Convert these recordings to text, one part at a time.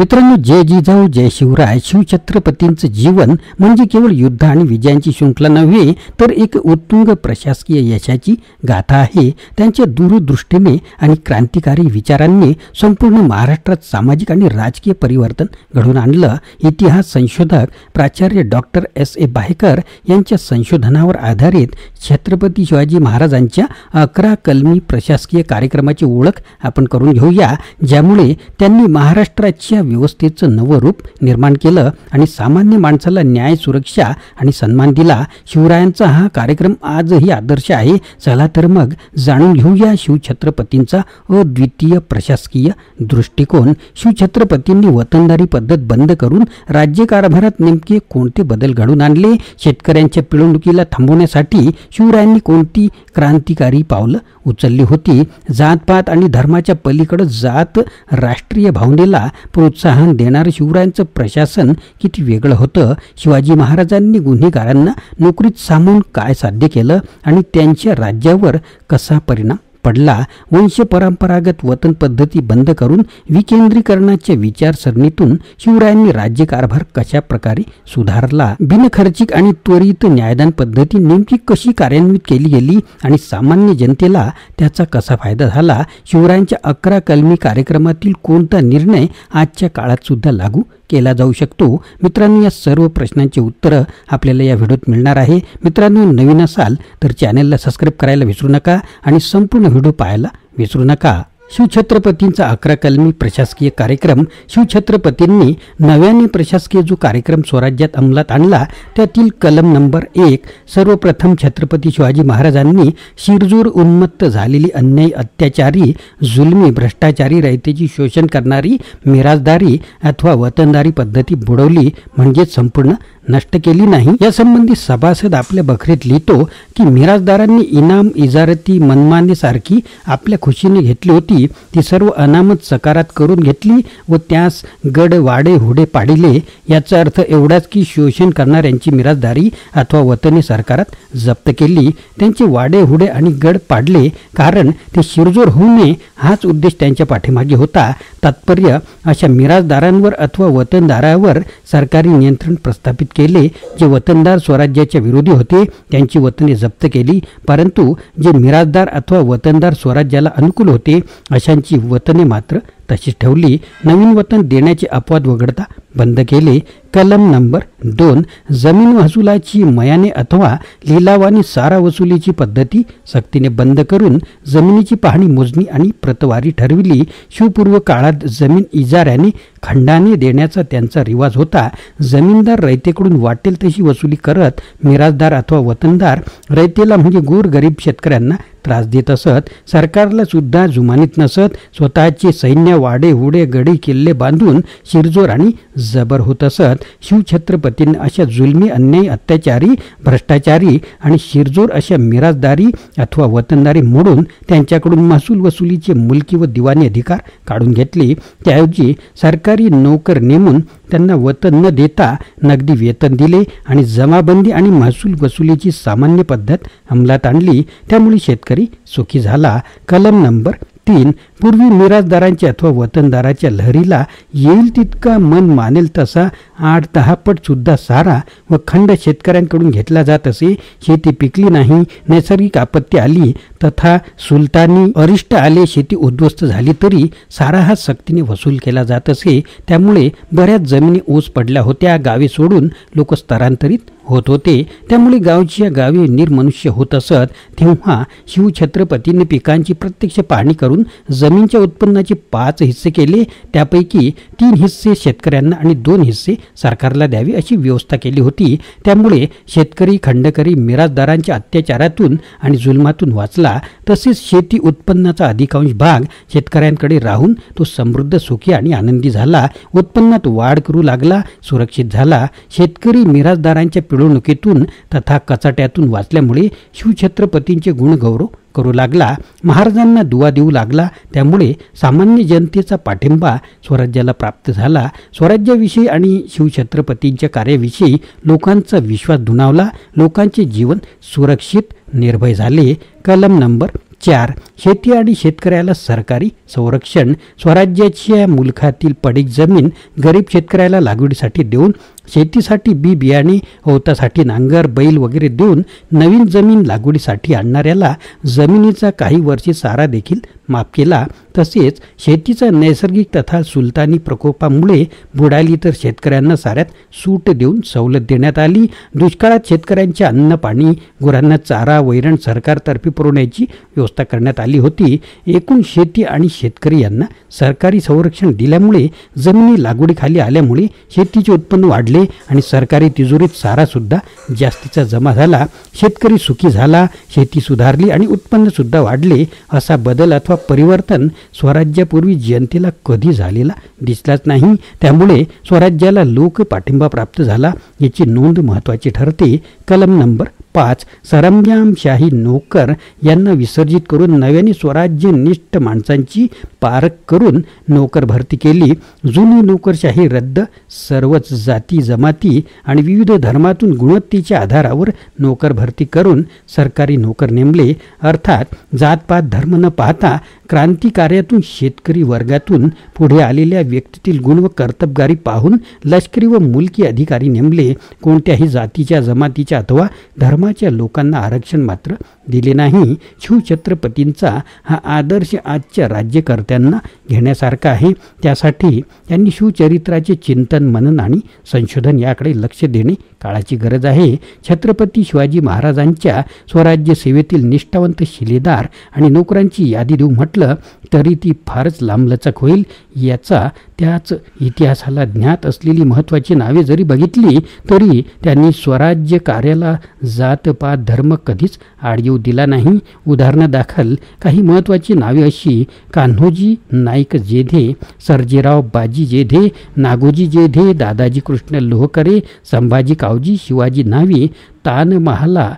मित्रांनो, जय जिजाऊ जय शिवराय. शिवछत्रपतींचं जीवन म्हणजे केवळ युद्ध आणि विजयांची शृंखला नव्हे, तर एक उत्तुंग प्रशासकीय यशाची गाथा आहे. त्यांच्या दूरदृष्टीने आणि क्रांतिकारी विचारांनी संपूर्ण महाराष्ट्रात सामाजिक आणि राजकीय परिवर्तन घडवून आणलं. इतिहास संशोधक प्राचार्य डॉक्टर S.A. बाहेकर यांच्या संशोधनावर आधारित छत्रपती शिवाजी महाराजांच्या 11 कलमी प्रशासकीय कार्यक्रमाची ओळख आपण करून घेऊया, ज्यामुळे त्यांनी महाराष्ट्राच्या व्यवस्थेचं नवं रूप निर्माण केलं आणि सामान्य माणसाला न्याय, सुरक्षा आणि सन्मान दिला. शिवरायांचा हा कार्यक्रम आजही आदर्श आहे. चला तर मग जाणून घेऊया शिवछत्रपतींचा अद्वितीय प्रशासकीय दृष्टिकोन. शिवछत्रपतींनी वतनदारी पद्धत बंद करून राज्यकारभारात नेमके कोणते बदल घडवून आणले? शेतकऱ्यांच्या पिळवणुकीला थांबवण्यासाठी शिवरायांनी कोणती क्रांतिकारी पावलं उचलली होती? जातपात आणि धर्माच्या पलीकडे जात राष्ट्रीय भावनेला प्रोत्साहन देणारं शिवरायांचं प्रशासन किती वेगळं होतं? शिवाजी महाराजांनी गुन्हेगारांना नोकरीत सामावून काय साध्य केलं आणि त्यांच्या राज्यावर कसा परिणाम पडला? वंश परंपरागत वतन पद्धती बंद करून विकेंद्रीकरणाच्या विचारसरणीतून शिवरायांनी राज्यकारभार कशा प्रकारे सुधारला? बिनखर्चिक आणि त्वरित न्यायदान पद्धती नेमकी कशी कार्यान्वित केली गेली आणि सामान्य जनतेला त्याचा कसा फायदा झाला? शिवरायांच्या 11 कलमी कार्यक्रमातील कोणता निर्णय आजच्या काळात सुद्धा लागू केला जाऊ शकतो? मित्रांनो, या सर्व प्रश्नांची उत्तरं आपल्याला या व्हिडिओत मिळणार आहे. मित्रांनो, नवीन असाल तर चॅनलला सबस्क्राईब करायला विसरू नका आणि संपूर्ण व्हिडिओ पाहायला विसरू नका. शिवछत्रपतींचा 11 कलमी प्रशासकीय कार्यक्रम. शिवछत्रपतींनी नव्याने प्रशासकीय जो कार्यक्रम स्वराज्यात अंमलात आणला त्यातील कलम नंबर 1. सर्वप्रथम छत्रपती शिवाजी महाराजांनी शिरजोर उन्मत्त झालेली अन्यायी, अत्याचारी, जुलमी, भ्रष्टाचारी, रयतेची शोषण करणारी मिराजदारी अथवा वतनदारी पद्धती बुडवली, म्हणजेच संपूर्ण नष्ट केली नाही. यासंबंधी सभासद आपल्या बखरीत लिहितो की मिराजदारांनी इनाम, इजारती, मनमानी सारखी आपल्या खुशीने घेतली होती, ती सर्व अनामत सकारात करून घेतली व त्यास गड, वाडे, हुडे पाडिले. याचा अर्थ एवढाच की शोषण करणाऱ्यांची मिराजदारी अथवा वतने सरकारात जप्त केली, त्यांचे वाडे, हुडे आणि गड पाडले, कारण ते शिरजोर होऊ नये हाच उद्देश त्यांच्या पाठीमागे होता. तात्पर्य, अशा मिराजदारांवर अथवा वतनदारावर सरकारी नियंत्रण प्रस्थापित केले. जे वतनदार स्वराज्याच्या विरोधी होते त्यांची वतने जप्त केली, परंतु जे मिराजदार अथवा वतनदार स्वराज्याला अनुकूल होते अशांची वतने मात्र तशीच ठेवली. नवीन वतन देण्याचे अपवाद वगळता बंद केले. कलम नंबर 2. जमीन महसुलाची मयाने अथवा लिलावाने सारा वसुलीची पद्धती सक्तीने बंद करून जमिनीची पाहणी, मोजणी आणि प्रतवारी ठरविली. शिवपूर्व काळात जमीन इजाऱ्याने, खंडाने देण्याचा त्यांचा रिवाज होता. जमीनदार रयतेकडून वाटेल तशी वसुली करत मिराजदार अथवा वतनदार रयतेला म्हणजे गोरगरीब शेतकऱ्यांना त्रास देत असत. सरकारला सुद्धा जुमानीत नसत. स्वतःचे सैन्य, वाडे, हुडे, गडी, किल्ले बांधून शिरजोर आणि जबर होत असत. शिवछत्रपतींनी अशा जुलमी, अन्यायी, अत्याचारी, भ्रष्टाचारी आणि शिरजोर अशा मिराजदारी अथवा वतनदारी मोडून त्यांच्याकडून महसूल वसुलीचे मुलकी व दिवाणी अधिकार काढून घेतले. त्याऐवजी सरकारी नोकर नेमून त्यांना वतन न देता नगदी वेतन दिले आणि जमाबंदी आणि महसूल वसुलीची सामान्य पद्धत अंमलात आणली. त्यामुळे शेतकरी सुखी झाला. कलम नंबर 3. पूर्वी मिराजदारांच्या अथवा वतनदाराच्या लहरीला येईल तितका मन मानेल तसा 8-10 पट सुद्धा सारा व खंड शेतकऱ्यांकडून घेतला जात असे. शेती पिकली नाही, नैसर्गिक आपत्ती आली तथा सुलतानी अरिष्ट आले, शेती उद्ध्वस्त झाली तरी सारा हा सक्तीने वसूल केला जात असे. त्यामुळे बऱ्याच जमिनी ओस पडल्या होत्या. गावे सोडून लोक स्थलांतरित होत होते. त्यामुळे गावच्या गावी निर्मनुष्य होत असत. तेव्हा शिवछत्रपतींनी पिकांची प्रत्यक्ष पाहणी करून जमीनच्या उत्पन्नाचे 5 हिस्से केले. त्यापैकी 3 हिस्से शेतकऱ्यांना आणि 2 हिस्से सरकारला द्यावे अशी व्यवस्था केली होती. त्यामुळे शेतकरी, खंडकरी मिराजदारांच्या अत्याचारातून आणि जुलमातून वाचला. तसेच शेती उत्पन्नाचा अधिकांश भाग शेतकऱ्यांकडे राहून तो समृद्ध, सुखी आणि आनंदी झाला. उत्पन्नात वाढ करू लागला, सुरक्षित झाला. शेतकरी मिराजदारांच्या पिळवणुकीतून तथा कचाट्यातून वाचल्यामुळे शिवछत्रपतींचे गुणगौरव करू लागला, महाराजांना दुवा देऊ लागला. त्यामुळे सामान्य जनतेचा पाठिंबा स्वराज्याला प्राप्त झाला. स्वराज्याविषयी आणि शिवछत्रपतींच्या कार्याविषयी लोकांचा विश्वास दुणावला. लोकांचे जीवन सुरक्षित, निर्भय झाले. कलम नंबर 4. शेती आणि शेतकऱ्याला सरकारी संरक्षण. स्वराज्याच्या मुलखातील पडीक जमीन गरीब शेतकऱ्याला लागवडीसाठी देऊन शेतीसाठी बी बियाणे, ओतासाठी नांगर, बैल वगैरे देऊन नवीन जमीन लागवडीसाठी आणणाऱ्याला जमिनीचा काही वर्षी सारा देखील माफ केला. तसेच शेतीचा नैसर्गिक तथा सुलतानी प्रकोपामुळे बुडाली तर शेतकऱ्यांना साऱ्यात सूट देऊन सवलत देण्यात आली. दुष्काळात शेतकऱ्यांचे अन्न पाणी, गुरांना चारा, वैरण सरकारतर्फे पुरवण्याची व्यवस्था करण्यात आली होती. एकूण शेती आणि शेतकरी यांना सरकारी संरक्षण दिल्यामुळे जमिनी लागवडीखाली आल्यामुळे शेतीचे उत्पन्न वाढले आणि सरकारी तिजोरीत सारा सुद्धा जास्तीचा जमा झाला. शेतकरी सुखी झाला, शेती सुधारली आणि उत्पन्न सुद्धा वाढले. असा बदल अथवा परिवर्तन स्वराज्यापूर्वी जनतेला कधी झालेला दिसलाच नाही. त्यामुळे स्वराज्याला लोक पाठिंबा प्राप्त झाला याची नोंद महत्त्वाची ठरते. कलम नंबर 5. सरंजामशाही नोकर यांना विसर्जित करून नव्याने स्वराज्यनिष्ठ माणसांची पारख करून नोकर भरती केली. जुनी नोकरशाही रद्द. सर्वच जाती जमाती आणि विविध धर्मातून गुणवत्तेच्या आधारावर नोकर भरती करून सरकारी नोकर नेमले. अर्थात जातपात धर्म न पाहता क्रांतिकार्यातून शेतकरी वर्गातून पुढे आलेल्या व्यक्तीतील गुण व कर्तबगारी पाहून लष्करी व मुलकी अधिकारी नेमले. कोणत्याही जातीच्या जमातीच्या अथवा धर्माच्या लोकांना आरक्षण मात्र दिले नाही. शिवछत्रपतींचा हा आदर्श आजच्या राज्यकर्त्यांना घेण्यासारखा आहे. त्यासाठी त्यांनी शिवचरित्राचे चिंतन, मनन आणि संशोधन याकडे लक्ष देणे काळाची गरज आहे. छत्रपती शिवाजी महाराजांच्या स्वराज्य सेवेतील निष्ठावंत शिलेदार आणि नोकरांची यादी देऊ म्हटलं तरी ती फारच लांबलचक होईल. याचा त्याच इतिहासाला ज्ञात असलेली महत्त्वाची नावे जरी बघितली तरी त्यांनी स्वराज्य कार्याला जातपात धर्म कधीच आड येऊ दिला नाही. उदाहरणादाखल काही महत्त्वाची नावे अशी: कान्होजी नाईक जेधे, सर्जेराव बाजी जेधे, नागोजी जेधे, दादाजी कृष्ण लोहकरे, संभाजी कावजी, शिवाजी न्हावी, तानमहाला,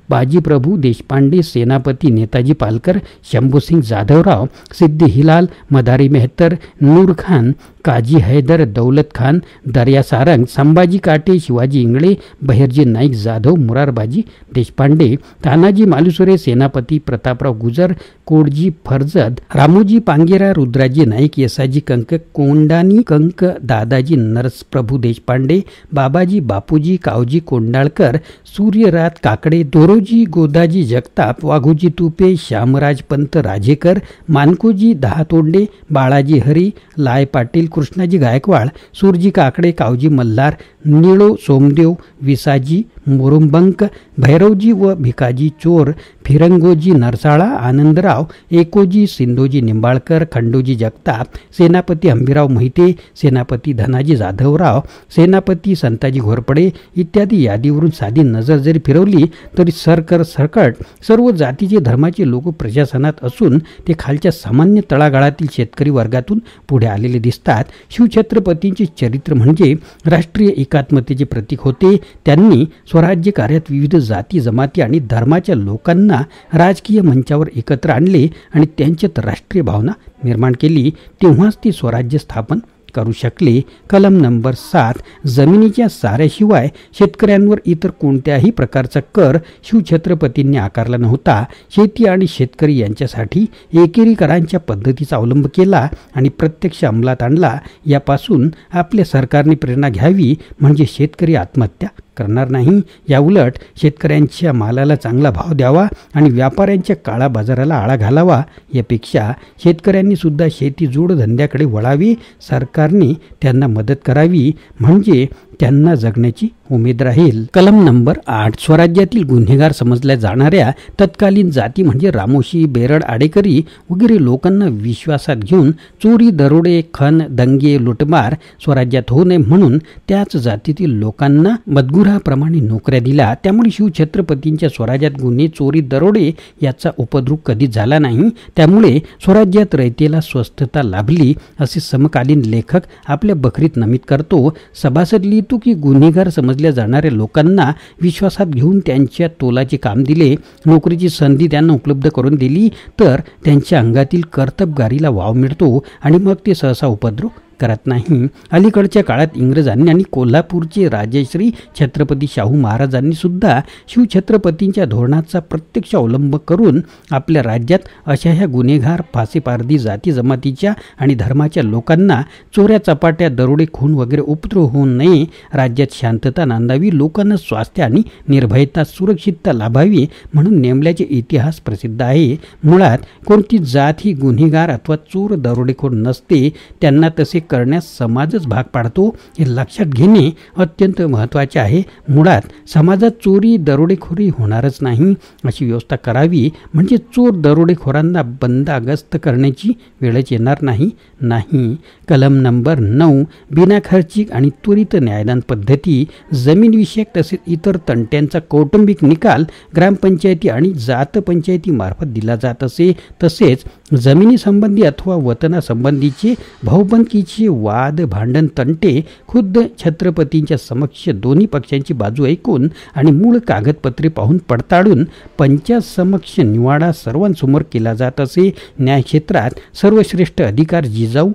बाजीप्रभू देशपांडे, सेनापती नेताजी पालकर, शंभूसिंग जाधवराव, सिद्दी हिलाल, मदारी मेहतर, नूर खान, काजी हैदर, दौलत खान, दर्या सारंग, संभाजी काटे, शिवाजी इंगळे, बहिर्जी नाईक जाधव, मुरारबाजी देशपांडे, तानाजी मालुसरे, सेनापती प्रतापराव गुजर, कोडजी फरजद, रामोजी पांगेरा, रुद्राजी नाईक, यसाजी कंक, कोंडानी कंक, दादाजी नरसप्रभू देशपांडे, बाबाजी बापूजी, कावजी कोंडाळकर, सूर्यरात काकडे, दोरोजी गोदाजी जगताप, वाघोजी तुपे, श्यामराज पंत राजेकर, मानकोजी दहातोंडे, बाळाजी हरी, लाय पाटील, कृष्णाजी गायकवाड, सूरजी काकडे, कावजी मल्हार, निळो सोमदेव, विसाजी मोरुंबंक, भैरवजी व भिकाजी चोर, फिरंगोजी नरसाळा, आनंदराव, एकोजी, सिंधोजी निंबाळकर, खंडोजी जगताप, सेनापती हंबीराव मोहिते, सेनापती धनाजी जाधवराव, सेनापती संताजी घोरपडे इत्यादी यादीवरून साधी नजर जरी फिरवली तरी सरकट सर्व जातीचे धर्माचे लोक प्रशासनात असून ते खालच्या सामान्य तळागाळातील शेतकरी वर्गातून पुढे आलेले दिसतात. शिवछत्रपतींचे चरित्र म्हणजे राष्ट्रीय एकात्मतेचे प्रतीक होते. त्यांनी स्वराज्य कार्यात विविध जाती जमाती आणि धर्माच्या लोकांना राजकीय मंचावर एकत्र आणले आणि त्यांच्यात राष्ट्रीय भावना निर्माण केली. तेव्हाच ते स्वराज्य स्थापन करू शकले. कलम नंबर 7. जमिनीच्या साऱ्याशिवाय शेतकऱ्यांवर इतर कोणत्याही प्रकारचा कर शिवछत्रपतींनी आकारला नव्हता. शेती आणि शेतकरी यांच्यासाठी एकेरी करांच्या पद्धतीचा अवलंब केला आणि प्रत्यक्ष अंमलात आणला. यापासून आपल्या सरकारने प्रेरणा घ्यावी म्हणजे शेतकरी आत्महत्या करणार नाही. याउलट शेतकऱ्यांच्या मालाला चांगला भाव द्यावा आणि व्यापाऱ्यांच्या काळा बाजाराला आळा घालावा. यापेक्षा शेतकऱ्यांनी सुद्धा शेती जोडधंद्याकडे वळावे. सरकारने त्यांना मदत करावी म्हणजे त्यांना जगण्याची उमेद राहील. कलम नंबर 8. स्वराज्यातील गुन्हेगार समजल्या जाणाऱ्या तत्कालीन जाती म्हणजे रामोशी, बेरड, आडेकरी वगैरे लोकांना विश्वासात घेऊन चोरी, दरोडे, खण, दंगे, लुटमार स्वराज्यात होऊ नये म्हणून त्याच जातीतील लोकांना मजगुराप्रमाणे नोकऱ्या दिल्या. त्यामुळे शिवछत्रपतींच्या स्वराज्यात गुन्हे, चोरी, दरोडे याचा उपद्रव कधीच झाला नाही. त्यामुळे स्वराज्यात रयतेला स्वस्थता लाभली असे समकालीन लेखक आपल्या बखरीत नमूद करतो. सभासद लिहितो की गुन्हेगार समजल्या जाणाऱ्या लोकांना विश्वासात घेऊन त्यांच्या तोलाचे काम दिले, नोकरीची संधी त्यांना उपलब्ध करून दिली तर त्यांच्या अंगातील कर्तबगारीला वाव मिळतो आणि मग ते सहसा उपद्रव करत नाही. अलीकडच्या काळात इंग्रजांनी आणि कोल्हापूरचे राजश्री छत्रपती शाहू महाराजांनी सुद्धा शिवछत्रपतींच्या धोरणाचा प्रत्यक्ष अवलंब करून आपल्या राज्यात अशा ह्या गुन्हेगार, फासेपारधी, जाती जमातीच्या आणि धर्माच्या लोकांना चोऱ्या चपाट्या, दरोडे, खून वगैरे उपद्रव होऊ नये, राज्यात शांतता नांदावी, लोकांना स्वास्थ्य आणि निर्भयता, सुरक्षितता लाभावी म्हणून नेमल्याचे इतिहास प्रसिद्ध आहे. मुळात कोणती जात ही गुन्हेगार अथवा चोर, दरोडेखोर नसते. त्यांना तसे करण्यास समाजच भाग पाडतो हे लक्षात घेणे अत्यंत महत्त्वाचे आहे. मुळात समाजात चोरी, दरोडेखोरी होणारच नाही अशी व्यवस्था करावी म्हणजे चोर, दरोडेखोरांना बंदागस्त करण्याची वेळच येणार नाही. कलम नंबर 9 बिनाखर्चिक आणि त्वरित न्यायदान पद्धती. जमीनविषयक तसेच इतर तंट्यांचा कौटुंबिक निकाल ग्रामपंचायती आणि जात पंचायती मार्फत दिला जात असे. तसेच जमिनीसंबंधी अथवा वतनासंबंधीचे भाऊबंदकीचे वाद, भांडण, तंटे खुद्द छत्रपतींच्या समक्ष दोन्ही पक्षांची बाजू ऐकून आणि मूळ कागदपत्रे पाहून पडताळून पंचायत समक्ष निवाडा सर्वांसमोर केला जात असे. न्यायक्षेत्रात सर्वश्रेष्ठ अधिकार जिजाऊ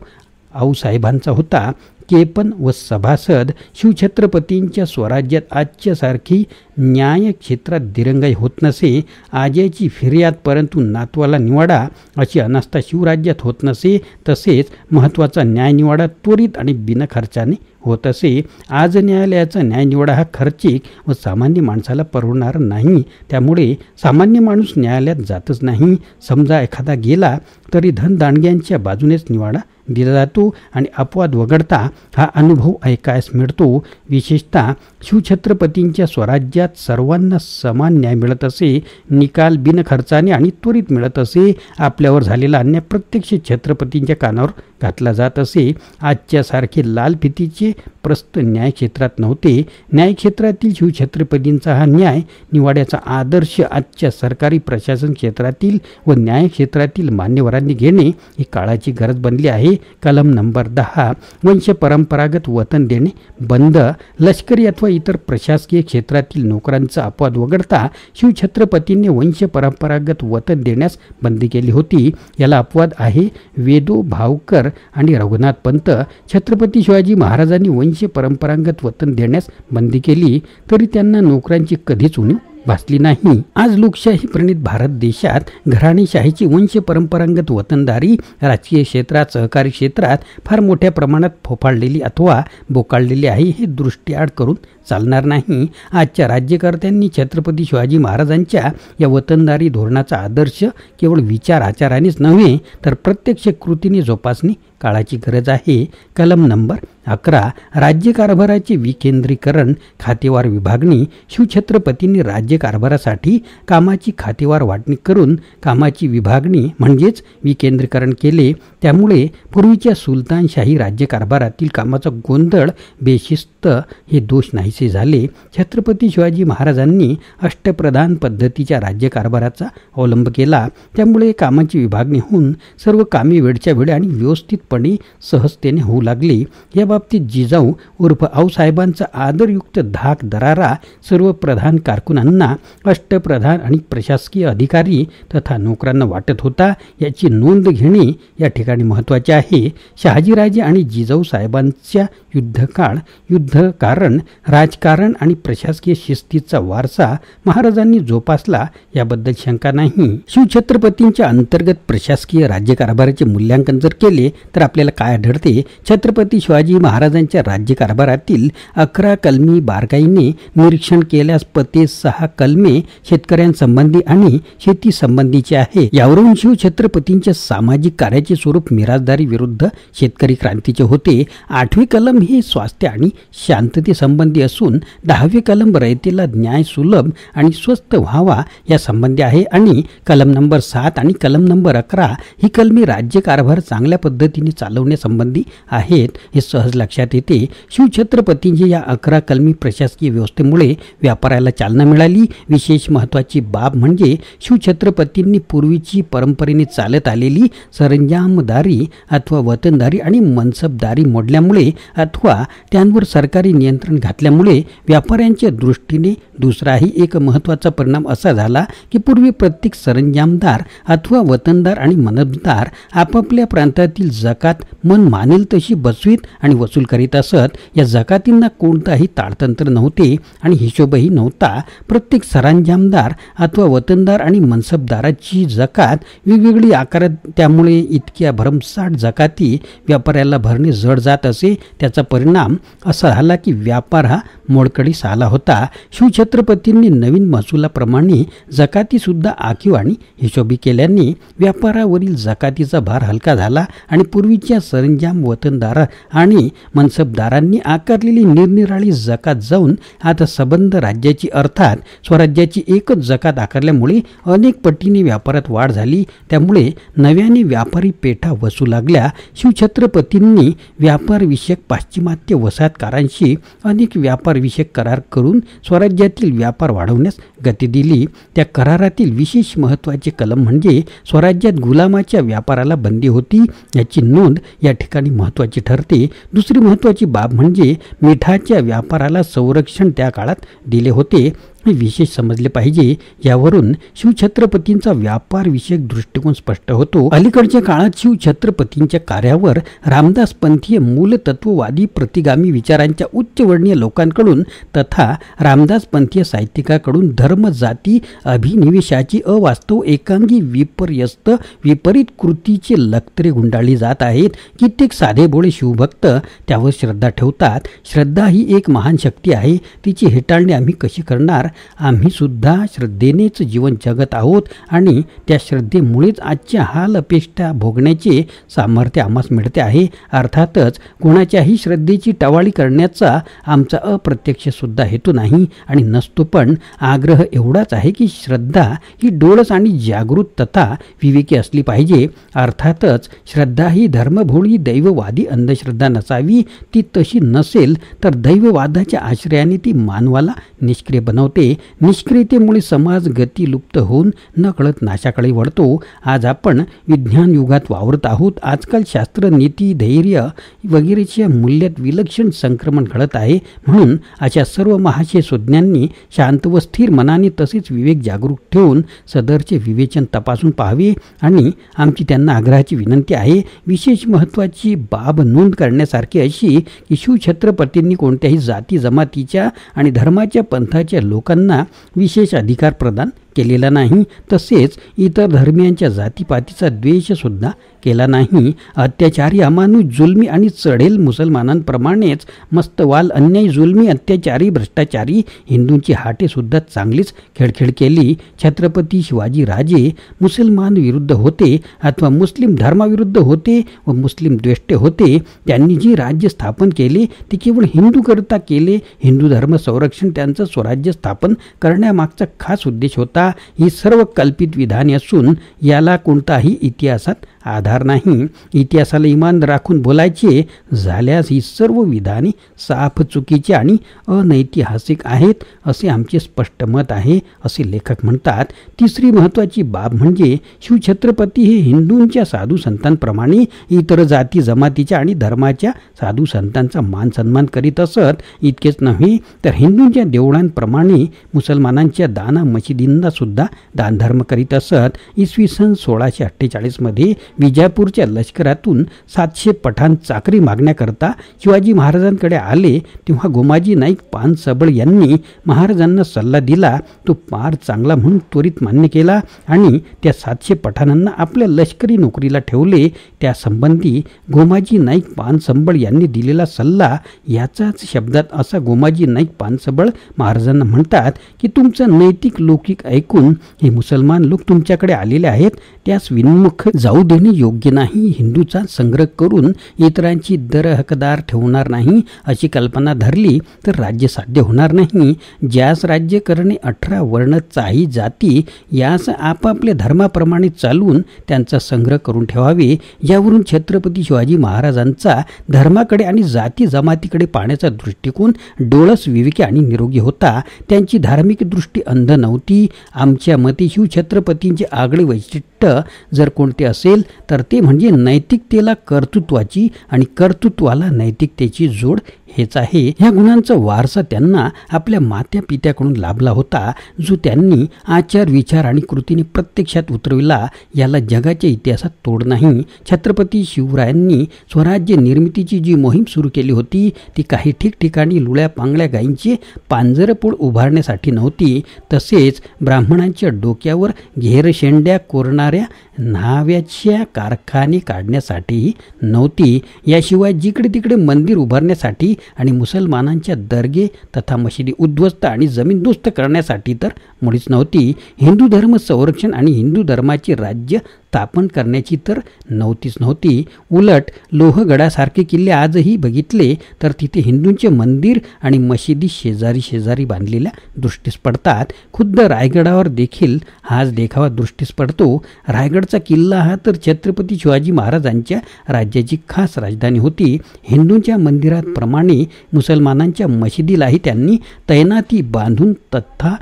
आऊसाहेबांचा होता. केपन व सभासद. शिवछत्रपतींच्या स्वराज्यात आजच्यासारखी न्याय क्षेत्रात दिरंगाई होत नसे. आज्याची फिर्याद परंतु नातवाला निवाडा अशी अनास्था शिवराज्यात होत नसे. तसेच महत्त्वाचा न्यायनिवाडा त्वरित आणि बिनखर्चाने होत असे. आज न्यायालयाचा न्यायनिवाडा हा खर्चिक व सामान्य माणसाला परवडणार नाही. त्यामुळे सामान्य माणूस न्यायालयात जातच नाही. समजा एखादा गेला तरी धनदांडग्यांच्या बाजूनेच निवाडा दिला जातो आणि अपवाद वगळता हा अनुभव ऐकायस मिळतो. विशेषतः शिवछत्रपतींच्या स्वराज्यात सर्वांना समान न्याय मिळत असे. निकाल बिनखर्चाने आणि त्वरित मिळत असे. आपल्यावर झालेला अन्याय प्रत्यक्ष छत्रपतींच्या कानावर घातला जात असे. आजच्यासारखे लाल फितीचे प्रस्त न्यायक्षेत्रात नव्हते. न्यायक्षेत्रातील शिवछत्रपतींचा हा न्याय निवाड्याचा आदर्श आजच्या सरकारी प्रशासन क्षेत्रातील व न्यायक्षेत्रातील मान्यवरांनी घेणे ही काळाची गरज बनली आहे. कलम नंबर 10 वंश परंपरागत वतन देणे बंद. लष्करी अथवा इतर प्रशासकीय क्षेत्रातील नोकरांचा अपवाद वगळता शिवछत्रपतींनी वंश परंपरागत वतन देण्यास बंदी केली होती. याला अपवाद आहे वेदो भावकर आणि रघुनाथ पंत. छत्रपती शिवाजी महाराजांनी वंश परंपरागत वतन देण्यास बंदी केली तरी त्यांना नोकरांची कधीच उणीव भासली नाही. आज लोकशाही प्रणित भारत देशात घराणेशाहीची वंश परंपरागत वतनदारी राजकीय क्षेत्रात, सहकारी क्षेत्रात फार मोठ्या प्रमाणात फोफाळलेली अथवा बोकाळलेली आहे. हे दृष्टीआड करून चालणार नाही. आजच्या राज्यकर्त्यांनी छत्रपती शिवाजी महाराजांच्या या वतनदारी धोरणाचा आदर्श केवळ विचार आचारानेच नव्हे तर प्रत्यक्ष कृतीने जोपासणे काळाची गरज आहे. कलम नंबर 11 राज्यकारभाराचे विकेंद्रीकरण, खातेवार विभागणी. शिवछत्रपतींनी राज्यकारभारासाठी कामाची खातेवार वाटणी करून कामाची विभागणी म्हणजेच विकेंद्रीकरण केले. त्यामुळे पूर्वीच्या सुलतानशाही राज्यकारभारातील कामाचा गोंधळ, बेशिस्त हे दोष नाहीसे झाले. छत्रपती शिवाजी महाराजांनी अष्टप्रधान पद्धतीच्या राज्यकारभाराचा अवलंब केला. त्यामुळे कामाची विभागणी होऊन सर्व कामे वेळच्या वेळी आणि व्यवस्थितपणे सहजतेने होऊ लागली. या बाबतीत जिजाऊ उर्फ आऊसाहेबांचा आदरयुक्त धाक दरारा सर्व प्रधान कारकुनांना, अष्टप्रधान आणि प्रशासकीय अधिकारी तथा नोकरांना वाटत होता. याची नोंद घेणे या ठिकाणी महत्त्वाचे आहे. शहाजीराजे आणि जिजाऊ साहेबांच्या युद्धकाळ, युद्धकारण, राजकारण आणि प्रशासकीय शिस्तीचा वारसा महाराजांनी जोपासला याबद्दल शंका नाही. शिवछत्रपतींच्या अंतर्गत प्रशासकीय राज्यकारभाराचे मूल्यांकन जर केले तर आपल्याला काय आढळते? छत्रपती शिवाजी महाराजांच्या राज्यकारभारातील 11 कलमी बारकाईने निरीक्षण केल्यास पते 6 कलमे शेतकऱ्यांसंबंधी आणि शेती संबंधीचे आहे. यावरून शिवछत्रपतींच्या सामाजिक कार्याचे स्वरूप मिराजदारी विरुद्ध शेतकरी क्रांतीचे होते. 8वे कलम हे स्वास्थ्य आणि शांतते संबंधी असून 10वे कलम रयतेला न्याय सुलभ आणि स्वस्त व्हावा या संबंधी आहे आणि कलम नंबर 7 आणि कलम नंबर 11 ही कलमे राज्यकारभार चांगल्या पद्धतीने चालवण्यासंबंधी आहेत. हे सहज लक्षात येते. शिवछत्रपतींच्या या 11 कलमी प्रशासकीय व्यवस्थेमुळे व्यापाराला चालना मिळाली. विशेष महत्त्वाची बाब म्हणजे शिवछत्रपतींनी पूर्वीची परंपरेने चालत आलेली सरंजाम धर्मदारी अथवा वतनदारी आणि मनसबदारी मोडल्यामुळे अथवा त्यांवर सरकारी नियंत्रण घातल्यामुळे व्यापाऱ्यांच्या दृष्टीने दुसराही एक महत्त्वाचा परिणाम असा झाला की पूर्वी प्रत्येक सरंजामदार अथवा वतनदार आणि मनसबदार आपापल्या प्रांतातील जकात मन मानेल तशी बसवीत आणि वसूल करीत असत. या जकातींना कोणताही ताळतंत्र नव्हते आणि हिशोबही नव्हता. प्रत्येक सरंजामदार अथवा वतनदार आणि मनसबदाराची जकात वेगवेगळी आकारात, त्यामुळे इतक्या भरमसाठ जकाती व्यापाऱ्याला भरणे जड जात असे. त्याचा परिणाम असा झाला की व्यापार हा मोडकळीस आला होता. शिवछत्रपतींनी नवीन महसुलाप्रमाणे जकाती सुद्धा आखीव आणि हिशोबी केल्याने व्यापारावरील जकातीचा भार हलका झाला आणि पूर्वीच्या सरंजाम, वतनदार आणि मनसबदारांनी आकारलेली निरनिराळी जकात जाऊन आता सबंध राज्याची अर्थात स्वराज्याची एकच जकात आकारल्यामुळे अनेक पटीने व्यापारात वाढ झाली. त्यामुळे नव्याने व्यापारी पेठा वसू लागल्या. शिवछत्रपतींनी व्यापारविषयक पाश्चिमात्य वसाहतकारांशी अनेक व्यापारविषयक करार करून स्वराज्यातील व्यापार वाढवण्यास गती दिली. त्या करारातील विशेष महत्त्वाचे कलम म्हणजे स्वराज्यात गुलामाच्या व्यापाराला बंदी होती. याची नोंद या ठिकाणी महत्त्वाची ठरते. दुसरी महत्त्वाची बाब म्हणजे मिठाच्या व्यापाराला संरक्षण त्या काळात दिले होते. हे विशेष समजले पाहिजे. यावरून शिवछत्रपतींचा व्यापारविषयक दृष्टिकोन स्पष्ट होतो. अलीकडच्या काळात शिवछत्रपतींच्या कार्यावर रामदास पंथीय मूलतत्ववादी प्रतिगामी विचारांच्या उच्चवर्णीय लोकांकडून तथा रामदास पंथीय साहित्यिकाकडून धर्म, जाती, अभिनिवेशाची अवास्तव, एकांगी, विपर्यस्त, विपरीत कृतीचे लक्तरे गुंडाळली जात आहेत. कित्येक साधेभोळे शिवभक्त त्यावर श्रद्धा ठेवतात. श्रद्धा ही एक महान शक्ती आहे. तिची हेटाळणी आम्ही कशी करणार? आम्ही सुद्धा श्रद्धेनेच जीवन जगत आहोत आणि त्या श्रद्धेमुळेच आजच्या हाल अपेष्टा भोगण्याचे सामर्थ्य आम्हास मिळते आहे. अर्थातच कोणाच्याही श्रद्धेची टवाळी करण्याचा आमचा अप्रत्यक्ष सुद्धा हेतू नाही आणि नसतो, पण आग्रह एवढाच आहे की श्रद्धा ही डोळस आणि जागृत तथा विवेकी असली पाहिजे. अर्थातच श्रद्धा ही धर्मभोळी दैववादी अंधश्रद्धा नसावी. ती तशी नसेल तर दैववादाच्या आश्रयाने ती मानवाला निष्क्रिय बनवते. निष्क्रियतेमुळे समाज गती लुप्त होऊन नकळत नाशाकडे वळतो. आज आपण विज्ञान युगात वावरत आहोत. आजकाल शास्त्र, नीती, धैर्य वगैरेच्या मूल्यात विलक्षण संक्रमण घडत आहे. म्हणून अशा सर्व महाशय सुज्ञांनी शांत व स्थिर मनाने तसेच विवेक जागरूक ठेवून सदरचे विवेचन तपासून पाहावे आणि आमची त्यांना आग्रहाची विनंती आहे. विशेष महत्त्वाची बाब नोंद करण्यासारखी अशी की शिवछत्रपतींनी कोणत्याही जाती जमातीच्या आणि धर्माच्या पंथाच्या लोकांना विशेष अधिकार प्रदान केलेला नाही. तसेच इतर धर्मियांच्या जातीपातीचा द्वेष सुद्धा केला नाही. अत्याचारी, अमानुष, जुलमी आणि चढेल मुसलमानांप्रमाणेच मस्तवाल, अन्यायी, जुलमी, अत्याचारी, भ्रष्टाचारी हिंदूंची हाटे सुद्धा चांगलीच खेळखेळ केली. छत्रपती शिवाजी राजे मुसलमान विरुद्ध होते अथवा मुस्लिम धर्माविरुद्ध होते व मुस्लिम द्वेष्टे होते. त्यांनी जे राज्य स्थापन केले ते केवळ हिंदू करता केले. हिंदू धर्म संरक्षण त्यांचं स्वराज्य स्थापन करण्यामागचा खास उद्देश होता. ही सर्व कल्पित विधाने असून याला कोणताही इतिहासात आधार नाही. इतिहासाला इमान राखून बोलायचे झाल्यास ही सर्व विधाने साफ चुकीची आणि अनैतिहासिक आहेत असे आमचे स्पष्ट मत आहे, असे लेखक म्हणतात. तिसरी महत्त्वाची बाब म्हणजे शिवछत्रपती हे हिंदूंच्या साधू संतांप्रमाणे इतर जाती जमातीच्या आणि धर्माच्या साधू संतांचा मान सन्मान करीत असत. इतकेच नव्हे तर हिंदूंच्या देवळांप्रमाणे मुसलमानांच्या दाना मशिदींना सुद्धा दानधर्म करीत असत. इसवी सन 1648 मध्ये विजापूरच्या लष्करातून 700 पठाण चाकरी मागण्याकरता शिवाजी महाराजांकडे आले. तेव्हा गोमाजी नाईक पानसबळ यांनी महाराजांना सल्ला दिला. तो फार चांगला म्हणून त्वरित मान्य केला आणि त्या 700 पठाणांना आपल्या लष्करी नोकरीला ठेवले. त्यासंबंधी गोमाजी नाईक पानसबळ यांनी दिलेला सल्ला याचाच शब्दात असा गोमाजी नाईक पानसबळ महाराजांना म्हणतात की तुमचा नैतिक लौकिक ऐकून हे मुसलमान लोक तुमच्याकडे आलेले आहेत, त्यास विन्मुख जाऊ देणे योग्य नाही. हिंदूचा संग्रह करून इतरांची दरहकदार ठेवणार नाही अशी कल्पना धरली तर राज्य साध्य होणार नाही. ज्यास राज्य करणे 18 वर्ण चाही जाती यास आपापल्या धर्माप्रमाणे चालवून त्यांचा संग्रह करून ठेवावे. यावरून छत्रपती शिवाजी महाराजांचा धर्माकडे आणि जाती जमातीकडे पाहण्याचा दृष्टिकोन डोळस, विवेकी आणि निरोगी होता. त्यांची धार्मिक दृष्टी अंध नव्हती. आमच्या मते शिवछत्रपतींचे आगळे वैशिष्ट्य वैशिष्ट्य जर कोणते असेल तर ते म्हणजे नैतिकतेला कर्तृत्वाची आणि कर्तृत्वाला नैतिकतेची जोड हेच आहे. ह्या गुणांचा वारसा त्यांना आपल्या मात्या पित्याकडून लाभला होता, जो त्यांनी आचार विचार आणि कृतीने प्रत्यक्षात उतरविला. याला जगाच्या इतिहासात तोड नाही. छत्रपती शिवरायांनी स्वराज्य निर्मितीची जी मोहीम सुरू केली होती ती काही ठिकठिकाणी लुळ्या पांगळ्या गायींचे पांजरपोळ उभारण्यासाठी नव्हती, तसेच ब्राह्मणांच्या डोक्यावर घेरशेंड्या कोरणाऱ्या न्हाव्याच्या कारखाने काढण्यासाठीही नव्हती. याशिवाय जिकडे तिकडे मंदिर उभारण्यासाठी आणि मुसलमानांच्या दर्गे तथा मशिदी उद्ध्वस्त आणि जमीनदोस्त करण्यासाठी तर मुळीच नव्हती. हिंदू धर्म संरक्षण आणि हिंदू धर्माचे राज्य स्थापन करण्याची तर नव्हती. उलट लोहगडासारखे किल्ले आजही बघितले तर तिथे हिंदूंचे मंदिर आणि मशिदी शेजारी शेजारी बांधलेल्या दृष्टीस पडतात. खुद्द रायगडावर देखील हाच देखावा दृष्टीस पडतो. रायगडचा किल्ला हा तर छत्रपती शिवाजी महाराजांच्या राज्याची खास राजधानी होती. हिंदूंच्या मंदिरात प्रमाणे मुसलमानांच्या मशिदीलाही त्यांनी तैनाती बांधून तथा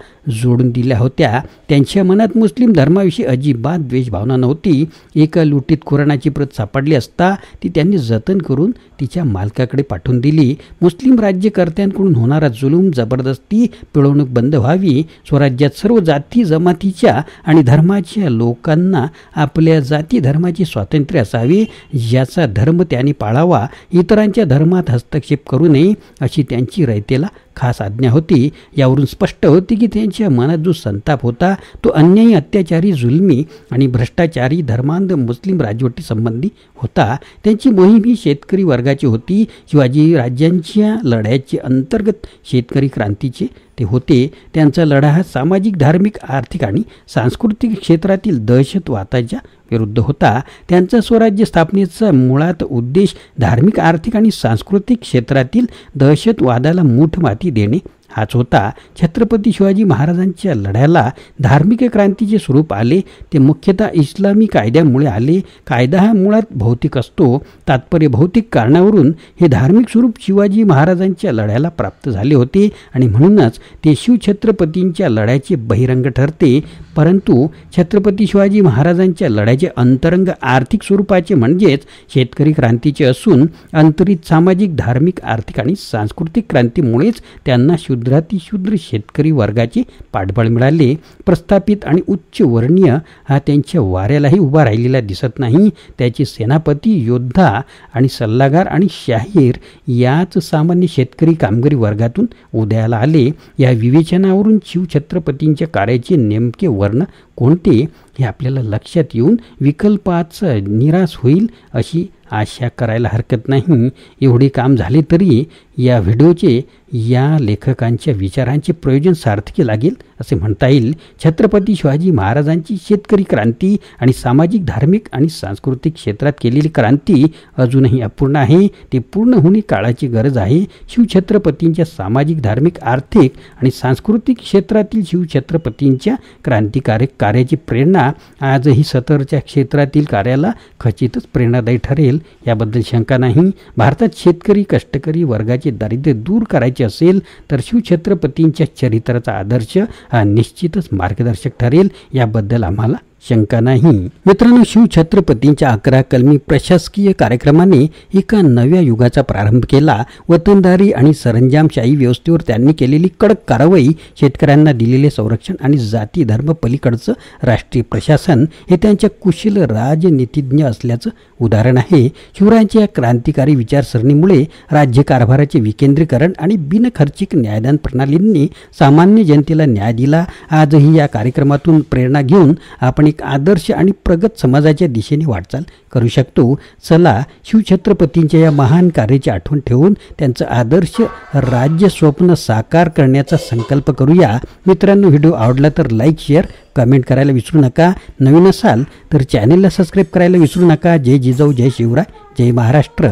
जोडून दिल्या होत्या. त्यांच्या मनात मुस्लिम धर्माविषयी अजिबात द्वेषभावना नव्हती. एका लुटीत कुराणाची प्रत सापडली असता ती त्यांनी जतन करून तिच्या मालकाकडे पाठवून दिली. मुस्लिम राज्यकर्त्यांकडून होणारा जुलूम जबरदस्ती पिळवणूक बंद व्हावी. स्वराज्यात सर्व जाती जमातीच्या आणि धर्माच्या लोकांना आपल्या जाती धर्माचे स्वातंत्र्य असावे, याचा धर्म त्यांनी पाळावा. इतरांच्या धर्मात हस्तक्षेप करू नये अशी त्यांची रयतेला खास आज्ञा होती. यावरून स्पष्ट होते की त्यांच्या मनात जो संताप होता तो अन्यायी, अत्याचारी, जुलमी आणि भ्रष्टाचारी धर्मांध मुस्लिम राजवटी संबंधी होता. त्यांची मोहीम ही शेतकरी वर्गाची होती. शिवाजी राज्यांच्या लढ्याचे अंतर्गत शेतकरी क्रांतीचे ते होते. त्यांचा लढा हा सामाजिक, धार्मिक, आर्थिक आणि सांस्कृतिक क्षेत्रातील दहशतवादाच्या विरुद्ध होता. त्यांचा स्वराज्य स्थापनेचा मुळात उद्देश धार्मिक, आर्थिक आणि सांस्कृतिक क्षेत्रातील दहशतवादाला मूठमाती देणे हाच होता. छत्रपती शिवाजी महाराजांच्या लढ्याला धार्मिक क्रांतीचे स्वरूप आले ते मुख्यतः इस्लामी कायद्यामुळे आले. कायदा हा मुळात भौतिक असतो. तात्पर्य भौतिक कारणावरून हे धार्मिक स्वरूप शिवाजी महाराजांच्या लढ्याला प्राप्त झाले होते आणि म्हणूनच ते शिवछत्रपतींच्या लढ्याचे बहिरंग ठरते. परंतु छत्रपती शिवाजी महाराजांच्या लढ्याचे अंतरंग आर्थिक स्वरूपाचे म्हणजेच शेतकरी क्रांतीचे असून अंतरित सामाजिक, धार्मिक, आर्थिक आणि सांस्कृतिक क्रांतीमुळेच त्यांना शूद्रातिशूद्र शेतकरी वर्गाचे पाठबळ मिळाले. प्रस्थापित आणि उच्च वर्णीय हा त्यांच्या वाऱ्यालाही उभा राहिलेला दिसत नाही. त्याचे सेनापती, योद्धा आणि सल्लागार आणि शाहीर याच सामान्य शेतकरी कामगारी वर्गातून उदयाला आले. या विवेचनावरून शिवछत्रपतींच्या कार्याचे नेमके वर्ण कोणते हे आपल्याला लक्षात येऊन विकल्पाचा निराश होईल अशी आशा करायला हरकत नाही. एवढे काम झाले तरी या व्हिडिओचे या लेखकांच्या विचारांचे प्रयोजन सार्थकी लागेल असे म्हणता येईल. छत्रपती शिवाजी महाराजांची शेतकरी क्रांती आणि सामाजिक, धार्मिक आणि सांस्कृतिक क्षेत्रात केलेली क्रांती अजूनही अपूर्ण आहे. ते पूर्ण होणे काळाची गरज आहे. शिवछत्रपतींच्या सामाजिक, धार्मिक, आर्थिक आणि सांस्कृतिक क्षेत्रातील शिवछत्रपतींच्या क्रांतिकारक कार्याची प्रेरणा आजही सतरच्या क्षेत्रातील कार्याला खचितच प्रेरणादायी ठरेल याबद्दल शंका नाही. भारतात शेतकरी, कष्टकरी वर्गाचे दारिद्र्य दूर करायचे असेल तर शिवछत्रपतींच्या चरित्राचा आदर्श हा निश्चितच मार्गदर्शक ठरेल याबद्दल आम्हाला शंका नाही. मित्रांनो, शिवछत्रपतींच्या 11 कलमी प्रशासकीय कार्यक्रमाने एका नव्या युगाचा प्रारंभ केला. वतनदारी आणि सरंजामशाही व्यवस्थेवर त्यांनी केलेली कडक कारवाई, शेतकऱ्यांना दिलेले संरक्षण आणि जाती धर्म पलीकडचं राष्ट्रीय प्रशासन हे त्यांच्या कुशल राजनीतिज्ञ असल्याचं उदाहरण आहे. शिवरायांच्या या क्रांतिकारी विचारसरणीमुळे राज्यकारभाराचे विकेंद्रीकरण आणि बिनखर्चिक न्यायदान प्रणालींनी सामान्य जनतेला न्याय दिला. आजही या कार्यक्रमातून प्रेरणा घेऊन आपण एक आदर्श आणि प्रगत समाजाच्या दिशेने वाटचाल करू शकतो. चला शिवछत्रपतींच्या या महान कार्याची आठवण ठेवून त्यांचं आदर्श राज्य स्वप्न साकार करण्याचा संकल्प करूया. मित्रांनो, व्हिडिओ आवडला तर लाईक, शेअर, कमेंट करायला विसरू नका. नवीन असाल तर चॅनेलला सबस्क्राईब करायला विसरू नका. जय जिजाऊ, जय शिवराय, जय महाराष्ट्र.